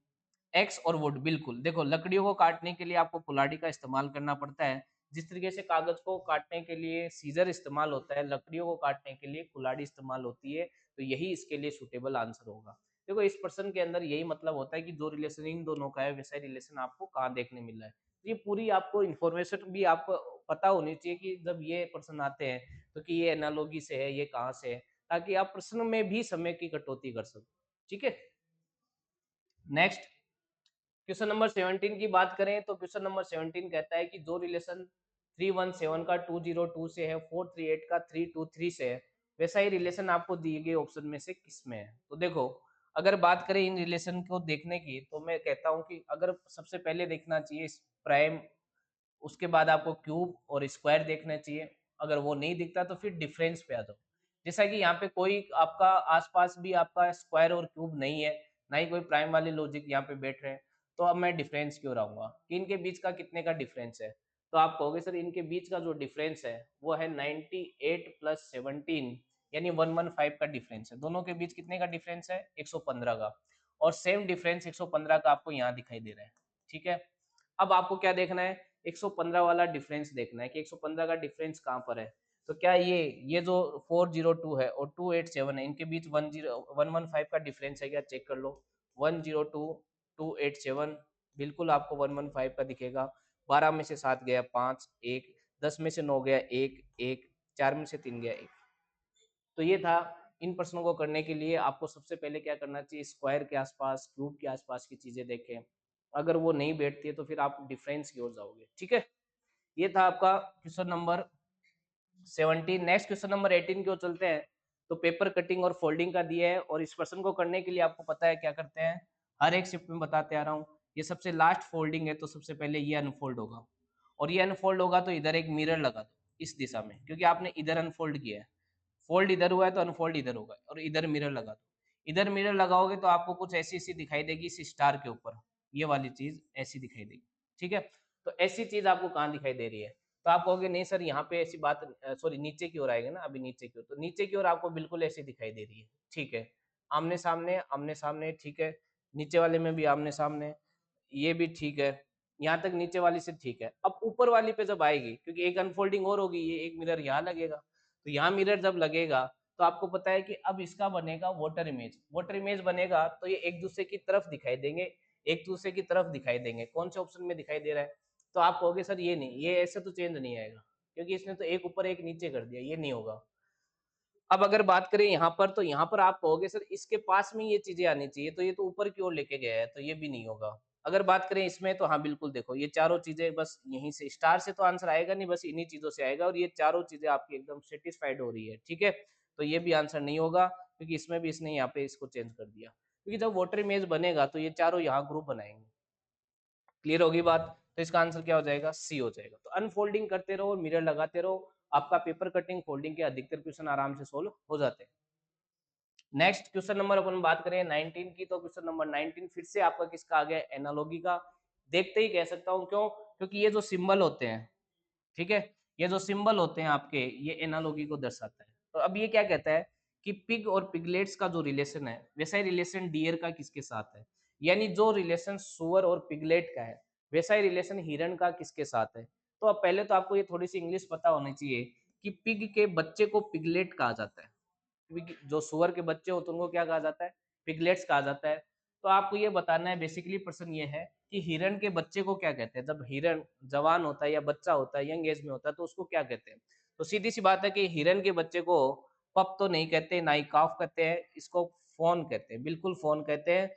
एक्स और वुड बिल्कुल, देखो लकड़ियों को काटने के लिए आपको कुल्हाड़ी का इस्तेमाल करना पड़ता है, जिस तरीके से कागज को काटने के लिए सीजर इस्तेमाल होता है, लकड़ियों को काटने के लिए कुल्हाड़ी इस्तेमाल होती है। तो यही इसके लिए सुटेबल आंसर होगा। देखो इस प्रश्न के अंदर यही मतलब होता है कि जो रिलेशन इन दोनों का है वैसा रिलेशन आपको कहाँ देखने मिल रहा है। तो ये पूरी आपको इन्फॉर्मेशन भी आपको पता होनी चाहिए कि जब ये प्रश्न आते हैं तो कि ये एनालॉगी से है, ये कहाँ से है, ताकि आप प्रश्न में भी समय की कटौती कर सको। ठीक है। नेक्स्ट क्वेश्चन नंबर 17 की बात करें तो क्वेश्चन नंबर 17 कहता है कि जो रिलेशन 317 का 202 से है, 438 का 323 से है, वैसा ही रिलेशन आपको दिए गए ऑप्शन में से किस में है। तो देखो अगर बात करें इन रिलेशन को देखने की तो मैं कहता हूं कि अगर सबसे पहले देखना चाहिए प्राइम, उसके बाद आपको क्यूब और स्क्वायर देखना चाहिए। अगर वो नहीं दिखता तो फिर डिफरेंस पे आ जाओ। जैसा कि यहाँ पे कोई आपका आसपास भी आपका स्क्वायर और क्यूब नहीं है, ना ही कोई प्राइम वाले लॉजिक यहाँ पे बैठ रहे हैं, तो अब मैं डिफरेंस क्यों आऊंगा कि इनके बीच का कितने का डिफरेंस है। तो आप कहोगे सर इनके बीच का जो डिफरेंस है वो है 98 प्लस 17 यानी 115 का डिफरेंस है। दोनों के बीच कितने का डिफरेंस है 115 का, और सेम डिफरेंस 115 का आपको यहाँ दिखाई दे रहा है। ठीक है। अब आपको क्या देखना है 115 वाला डिफरेंस देखना है कि 115 का डिफरेंस कहाँ पर है। तो क्या ये जो 402 है और 287 है इनके बीच 115 का डिफरेंस है क्या, चेक कर लो। 102 287 बिल्कुल आपको 115 का दिखेगा। 12 में से 7 गया 5 1, 10 में से 9 गया 1 1, 4 में से 3 गया 1। तो ये था। इन प्रश्नों को करने के लिए आपको सबसे पहले क्या करना चाहिए, स्क्वायर के आसपास क्यूब के आसपास की चीजें देखें। अगर वो नहीं बैठती है तो फिर आप डिफरेंस की ओर जाओगे। ठीक है। ये था आपका question number 17। Next question number 18 की ओर चलते हैं। तो पेपर कटिंग और फोल्डिंग का दिया है और इस प्रश्न को करने के लिए आपको पता है क्या करते हैं, हर एक शिफ्ट में बताते आ रहा हूँ। ये सबसे लास्ट फोल्डिंग है तो सबसे पहले ये अनफोल्ड होगा, और ये अनफोल्ड होगा तो इधर एक मिरर लगा दो इस दिशा में, क्योंकि आपने इधर अनफोल्ड किया है। फोल्ड इधर हुआ है तो अनफोल्ड इधर होगा, और इधर मिरर लगा दो। इधर मिरर लगाओगे तो आपको कुछ ऐसी ऐसी दिखाई देगी इस स्टार के ऊपर, ये वाली चीज ऐसी दिखाई देगी। ठीक है। तो ऐसी चीज आपको कहाँ दिखाई दे रही है, तो आप कहोगे नहीं सर यहाँ पे ऐसी बात, सॉरी नीचे की ओर आएगा ना, अभी नीचे की ओर, तो नीचे की ओर आपको बिल्कुल ऐसी दिखाई दे रही है। ठीक है। आमने सामने, आमने सामने, ठीक है। नीचे वाले में भी आमने सामने, ये भी ठीक है। यहाँ तक नीचे वाली से ठीक है। अब ऊपर वाली पे जब आएगी, क्योंकि एक अनफोल्डिंग और होगी, ये एक मिरर यहाँ लगेगा। तो यहाँ मिरर जब लगेगा तो आपको पता है कि अब इसका बनेगा वाटर इमेज। वाटर इमेज बनेगा तो ये एक दूसरे की तरफ दिखाई देंगे, एक दूसरे की तरफ दिखाई देंगे। कौन से ऑप्शन में दिखाई दे रहा है? तो आप कहोगे सर ये नहीं, ये ऐसे तो चेंज नहीं आएगा, क्योंकि इसने तो एक ऊपर एक नीचे कर दिया, ये नहीं होगा। अब अगर बात करें यहाँ पर, तो यहाँ पर आप कहोगे सर इसके पास में ये चीज़ें आनी चाहिए, तो ये तो ऊपर की ओर लेके गया है, तो ये भी नहीं होगा। अगर बात करें इसमें, तो हाँ, बिल्कुल देखो, ये चारों चीज़ें बस यहीं से स्टार से तो आंसर आएगा नहीं, बस इन्हीं चीज़ों से आएगा, और ये चारों चीज़ें आपकी एकदम सैटिस्फाइड हो रही है, ठीक है? तो ये भी आंसर नहीं होगा, क्योंकि इसमें भी इसने यहाँ पे इसको चेंज कर दिया। क्योंकि जब वाटर इमेज बनेगा तो ये चारों यहाँ ग्रुप बनाएँगे। क्लियर होगी बात? तो इसका आंसर क्या हो जाएगा? सी हो जाएगा। तो अनफोल्डिंग करते रहो, मिरर लगाते रहो, आपका पेपर कटिंग, फोल्डिंग के अधिकतर क्वेश्चन आराम से सोल्व हो जाते हैं। नेक्स्ट क्वेश्चन नंबर अपन बात करें 19 की, तो क्वेश्चन नंबर 19 फिर से आपका किसका आ गया? एनालॉजी का। देखते ही कह सकता हूँ, क्यों? क्योंकि ये जो सिंबल होते हैं, ठीक है? ये जो सिंबल होते हैं आपके, ये एनालॉजी को दर्शाता है। तो अब ये क्या कहता है कि पिग और पिगलेट्स का जो रिलेशन है, वैसा ही रिलेशन डियर का किसके साथ है? यानी जो रिलेशन सूअर और पिगलेट का है, वैसा ही रिलेशन हिरन का किसके साथ है? तो अब पहले तो आपको ये थोड़ी-सी इंग्लिश पता होनी चाहिए कि पिग के बच्चे को पिगलेट कहा जाता है। क्योंकि जो सूअर के बच्चे होते हैं उनको क्या कहा जाता है? पिगलेट्स कहा जाता है। तो आपको ये बताना है, बेसिकली प्रश्न ये है कि हिरन के बच्चे को क्या कहते हैं? जब हिरन जवान होता है या बच्चा होता है, यंग एज में होता है, तो उसको क्या कहते हैं? तो सीधी-सी बात है कि हिरन के बच्चे को पप तो नहीं कहते, ना ही काफ कहते हैं, इसको फॉन कहते हैं, बिल्कुल फॉन कहते हैं।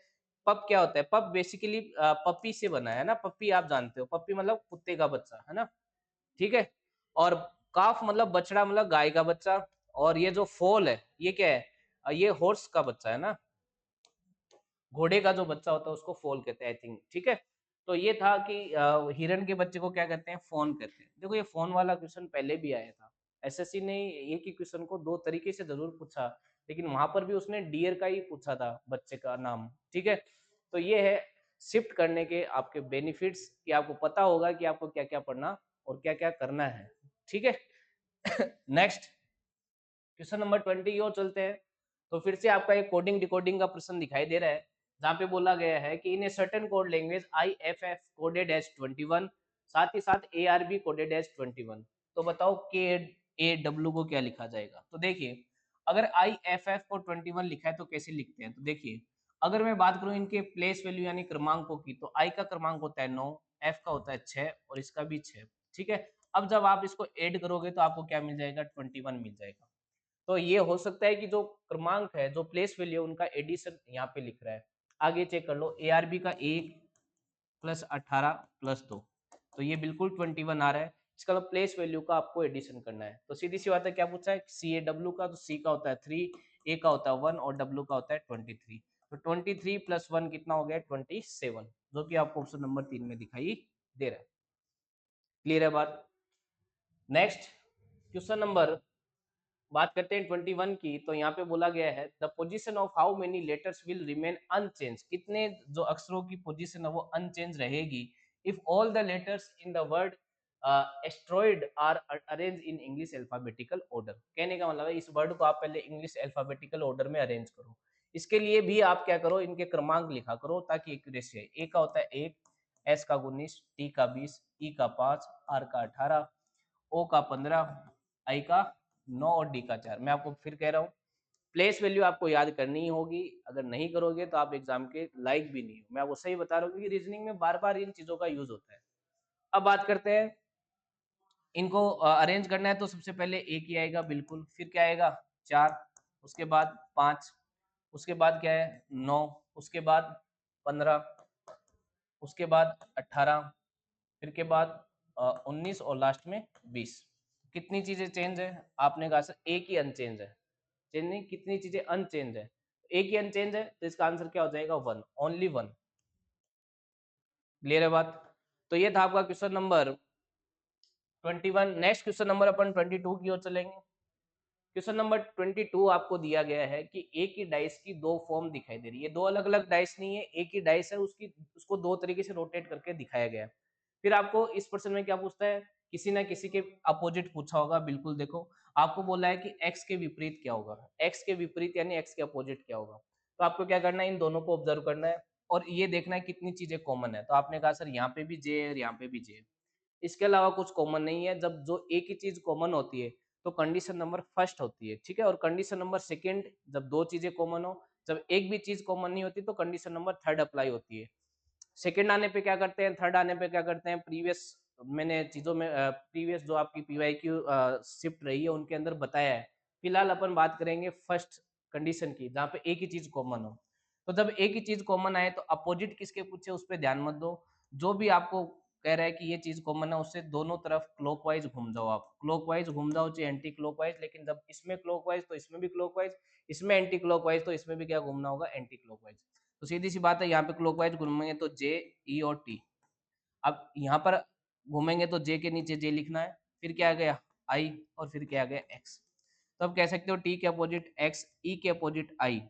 पप क्या होता है? पप बेसिकली पप्पी से बना है ना, पप्पी आप जानते हो, पप्पी मतलब कुत्ते का बच्चा, है ना? ठीक है? और काफ मतलब बछड़ा, मतलब गाय का बच्चा। और ये जो फोल है, ये क्या है? ये हॉर्स का बच्चा है ना, घोड़े का जो बच्चा होता है उसको फोल कहते हैं, आई थिंक, ठीक है? तो ये था कि हिरन के बच्चे को क्या कहते हैं? फ़ॉन कहते हैं। देखो, ये फ़ॉन वाला क्वेश्चन पहले भी आया था। एसएससी ने एक ही क्वेश्चन को 2 तरीके से ज़रूर पूछा, लेकिन वहाँ पर भी उसने डियर का ही पूछा था बच्चे का नाम, ठीक है? तो ये है शिफ्ट करने के आपके बेनिफिट्स, कि आपको पता होगा कि आपको क्या-क्या पढ़ना और क्या-क्या करना है, ठीक है? नेक्स्ट क्वेश्चन नंबर 20 की ओर चलते हैं। तो फिर से आपका एक कोडिंग डिकोडिंग का प्रश्न दिखाई दे रहा है, जहाँ पे बोला गया है कि in a certain code language IFF coded as 21, साथ ही साथ एआरबी कोडेड एज 21। तो बताओ के ए डब्ल्यू को क्या लिखा जाएगा? तो देखिए, अगर आईएफएफ को 21 लिखा है तो कैसे लिखते हैं? तो देखिए, अगर मैं बात करूँ इनके प्लेस वैल्यू यानी क्रमांकों की, तो आई का क्रमांक होता है 9, एफ का होता है 6 और इसका भी 6, ठीक है? अब जब आप इसको ऐड करोगे तो आपको क्या मिल जाएगा? 21 मिल जाएगा। तो ये हो सकता है कि जो क्रमांक है, जो प्लेस वैल्यू है, उनका एडिशन यहाँ पे लिख रहा है। आगे चेक कर लो, एआरबी का 1 प्लस 18 प्लस 2, तो ये बिल्कुल 21 आ रहा है। इसका मतलब प्लेस वैल्यू का आपको एडिशन करना है। तो सीधी सी बात है, क्या पूछा है? सी ए डब्ल्यू का, तो सी का होता है 3, ए का होता है 1 और डब्ल्यू का होता है 23। तो 23 प्लस 1 कितना हो गया? 27, जो कि आपको ऑप्शन नंबर 3 में दिखाई दे रहा है। क्लियर है बात? नेक्स्ट क्वेश्चन नंबर बात करते हैं 21 की, तो यहाँ पे बोला गया है the position of how many letters will remain unchange. कितने जो अक्षरों की पोजीशन है वो अनचेंज रहेगी if all the letters in the word asteroid are arrange in English alphabetical order. कहने का मतलब है, इस वर्ड को आप पहले इंग्लिश अल्फाबेटिकल ऑर्डर में अरेंज करो। इसके लिए भी आप क्या करो? इनके क्रमांक लिखा करो, ताकि एक्यूरेसी है। ए का होता है 1, एस का 19, टी का 20, ई का 5, आर का 18, ओ का 15, आई का 9 और डी का 4। मैं आपको फिर कह रहा हूँ, प्लेस वैल्यू आपको याद करनी ही होगी। अगर नहीं करोगे तो आप एग्जाम के लायक भी नहीं हो। मैं आपको सही बता रहा हूँ, क्योंकि रीजनिंग में बार-बार इन चीज़ों का यूज़ होता है। अब बात करते हैं, इनको अरेंज करना है, तो सबसे पहले 1 ही आएगा बिल्कुल, फिर क्या आएगा? 4, उसके बाद 5, उसके बाद क्या है? 9, उसके बाद 15, उसके बाद 18, फिर के बाद 19 और लास्ट में 20। कितनी चीजें चेंज है? आपने कहा सर एक ही अनचेंज है। चेंज नहीं, कितनी चीजें अनचेंज है? एक ही अनचेंज है, तो इसका आंसर क्या हो जाएगा? 1, ओनली 1। क्लियर है बात? तो ये था आपका question number 21। Next question number अपन 22 की ओर चलेंगे। क्वेश्चन नंबर 22 आपको दिया गया है कि एक ही डाइस की दो फॉर्म दिखाई दे रही है। दो अलग-अलग डाइस नहीं है, एक ही डाइस है, उसकी उसको दो तरीके से रोटेट करके दिखाया गया है। फिर आपको इस प्रश्न में क्या पूछता है? किसी ना किसी के अपोजिट पूछा होगा, बिल्कुल देखो। आपको बोला है कि x के विपरीत क्या होगा? x के विपरीत यानी x के अपोजिट क्या होगा? तो आपको क्या करना है, इन दोनों को ऑब्जर्व करना है और ये देखना है कितनी चीजें कॉमन है। तो आपने कहा सर यहाँ पे भी जे है और यहाँ पे भी जे है, इसके अलावा कुछ कॉमन नहीं है। जब जो एक ही चीज कॉमन होती है तो कंडीशन नंबर फर्स्ट होती है, ठीक है, और कंडीशन नंबर सेकंड जब दो चीजें कॉमन हो। जब एक भी चीज कॉमन नहीं होती तो कंडीशन नंबर थर्ड अप्लाई होती है। सेकंड आने पे क्या करते हैं, थर्ड आने पे क्या करते हैं, प्रीवियस मैंने चीजों में प्रीवियस जो आपकी पीवाईक्यू शिफ्ट रही है उनके अंदर बताया है। फिलहाल अपन बात करेंगे फर्स्ट कंडीशन की, जहाँ पे एक ही चीज कॉमन हो। तो जब एक ही चीज कॉमन आए तो अपोजिट किसके पूछे उस पर ध्यान मत दो। जो भी आपको कह रहा है कि ये चीज कॉमन है उससे दोनों तरफ क्लॉकवाइज घूम जाओ। आप क्लॉकवाइज घूम जाओ चाहे एंटी क्लॉकवाइज, लेकिन जब इसमें क्लॉकवाइज तो इसमें भी क्लॉकवाइज, इसमें एंटी क्लॉकवाइज तो इसमें भी क्या घूमना होगा, एंटी क्लॉकवाइज। तो सीधी सी बात है, यहाँ पे क्लॉकवाइज घूमेंगे तो जे, ई और टी। अब यहाँ पर घूमेंगे तो जे के नीचे जे लिखना है, फिर क्या आ गया आई, और फिर क्या आ गया एक्स। तो अब कह सकते हो टी के अपोजिट एक्स, ई के अपोजिट आई,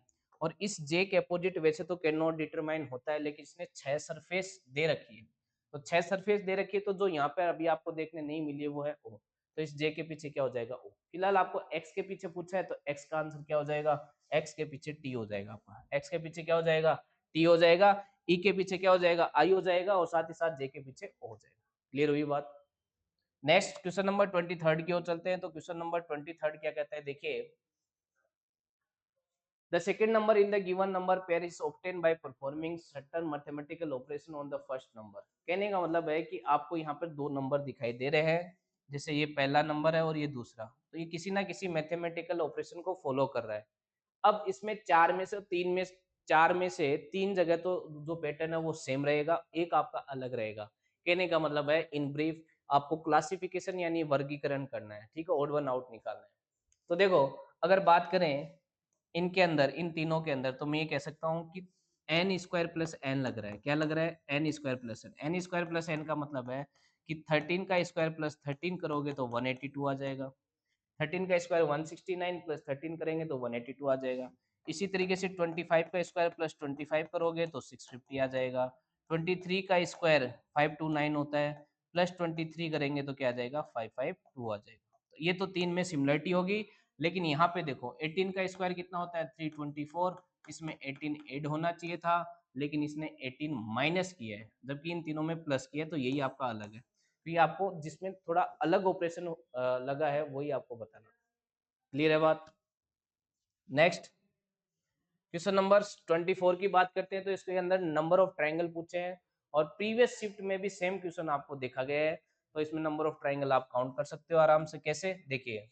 और इस जे के अपोजिट वैसे तो कैन नॉट डिटरमाइन होता है, लेकिन इसने 6 सरफेस दे रखी है। तो 6 सरफेस दे रखी है, तो जो यहाँ पे अभी आपको देखने नहीं मिली है वो है ओ। तो इस जे के पीछे क्या हो जाएगा ओ। फिलहाल आपको एक्स के पीछे पूछा है तो एक्स का आंसर क्या हो जाएगा, एक्स के पीछे टी हो जाएगा आपका। एक्स के पीछे क्या हो जाएगा, टी हो जाएगा। ई के पीछे क्या हो जाएगा, आई हो जाएगा, और साथ ही साथ जे के पीछे ओ हो जाएगा। क्लियर हुई बात। नेक्स्ट क्वेश्चन नंबर 23 की ओर चलते हैं। तो क्वेश्चन नंबर 23 क्या कहता है, देखिए, the second number in the given number pair is obtained by performing certain mathematical operation on the first number। कहने का मतलब है कि आपको यहाँ पर दो नंबर दिखाई दे रहे हैं, जैसे ये पहला नंबर है और ये दूसरा, तो ये किसी ना किसी मैथमेटिकल ऑपरेशन को फॉलो कर रहा है। अब इसमें चार में से तीन जगह तो जो पैटर्न है वो सेम रहेगा, एक आपका अलग रहेगा। कहने का मतलब है इन ब्रीफ आपको क्लासिफिकेशन यानी वर्गीकरण करना है, ठीक है, ऑड वन आउट निकालना है। तो देखो, अगर बात करें इनके अंदर, इन तीनों के अंदर, तो मैं ये कह सकता हूँ कि एन स्क्वायर प्लस एन लग रहा है। क्या लग रहा है, N square plus N. N square plus N का मतलब है कि 13 का स्क्वायर प्लस 13 करोगे तो 182 आ जाएगा। 13 का स्क्वायर 169 प्लस 13 करेंगे तो 182 आ जाएगा। इसी तरीके से 25 का स्क्वायर प्लस 25 करोगे तो 650 आ जाएगा। 23 का स्क्वायर 529 होता है, प्लस 23 करेंगे तो क्या आ जाएगा, 552 आ जाएगा। तो ये तो तीन में सिमिलरिटी होगी। लेकिन यहाँ पे देखो 18 का स्क्वायर कितना होता है, 324। इसमें 18 ऐड होना चाहिए था, लेकिन इसने 18 माइनस किया है, जबकि इन तीनों में प्लस किया है, तो यही आपका अलग है। तो ये आपको जिसमें थोड़ा अलग ऑपरेशन लगा है वही आपको बताना। क्लियर है बात। नेक्स्ट क्वेश्चन नंबर 24 की बात करते हैं। तो इसके अंदर नंबर ऑफ ट्रायंगल पूछे हैं, और प्रीवियस शिफ्ट में भी सेम क्वेश्चन आपको देखा गया है। तो इसमें नंबर ऑफ ट्रायंगल आप काउंट कर सकते हो आराम से। कैसे, देखिए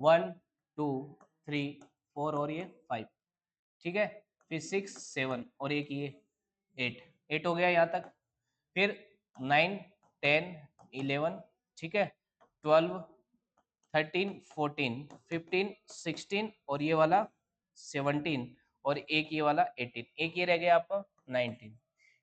1 2 3 4 और ये 5, ठीक है, फिर 6 7 और एक ये 8, 8 हो गया यहाँ तक। फिर 9 10 11, ठीक है, 12 13 14 15 16 और ये वाला 17, और एक ये वाला 18, एक ये रह गया आपका 19।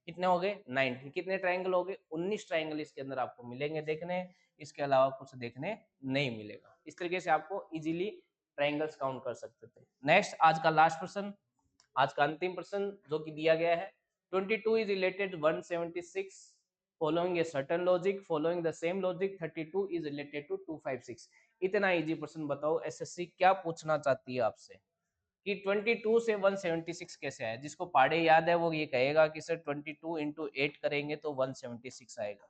कितने हो गए, 19। कितने ट्रायंगल हो गए, 19 ट्रायंगल इसके अंदर आपको मिलेंगे देखने। इसके अलावा कुछ देखने नहीं मिलेगा। इस तरीके से आपको इजीली ट्रायंगल्स काउंट कर सकते थे। नेक्स्ट आज का लास्ट प्रश्न, आज का अंतिम प्रश्न जो कि दिया गया है, 22 is related 176 following a certain logic, following the same logic 32 is related to 256। इतना इजी प्रश्न बताओ, एसएससी क्या पूछना चाहती है आपसे कि 22 से 176 कैसे आया। जिसको पहाड़े याद है वो ये कहेगा कि सर 22 इंटू 8 करेंगे तो 176 आएगा,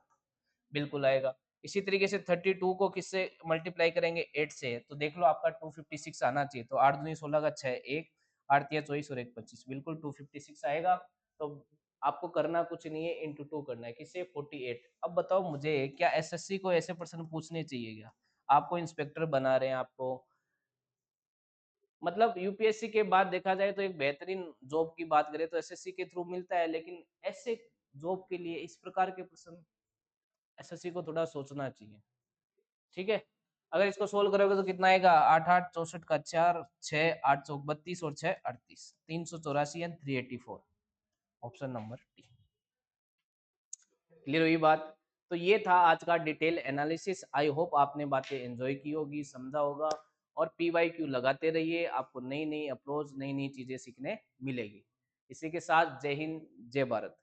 बिल्कुल आएगा। इसी तरीके से 32 को किससे मल्टीप्लाई करेंगे, 8 से, तो देख लो आपका 256 आना चाहिए। तो 8 दूनी 16 का 6, 1 8 या 24 और 1 25, बिल्कुल 256 आएगा। तो आपको करना कुछ नहीं है, इंटू 2 करना है, किससे, 48। अब बताओ मुझे, क्या एसएससी को ऐसे प्रश्न पूछने चाहिए क्या? आपको इंस्पेक्टर बना रहे हैं, आपको मतलब यूपीएससी के बाद देखा जाए तो एक बेहतरीन जॉब की बात करें तो एसएससी के थ्रू मिलता है, लेकिन ऐसे जॉब के लिए इस प्रकार के प्रश्न एसएससी को थोड़ा सोचना चाहिए, ठीक है। अगर इसको सोल्व करोगे तो कितना आएगा, 8 8 64 का 4, 6 8 चौक 32 और 6 38, 384 and 384, option number D. Clear हुई बात। तो ये था आज का डिटेल एनालिसिस। आई होप आपने बातें एंजॉय की होगी, समझा होगा, और पीवाईक्यू लगाते रहिए, आपको नई नई अप्रोच, नई नई चीजें सीखने मिलेगी। इसी के साथ जय हिंद, जय भारत।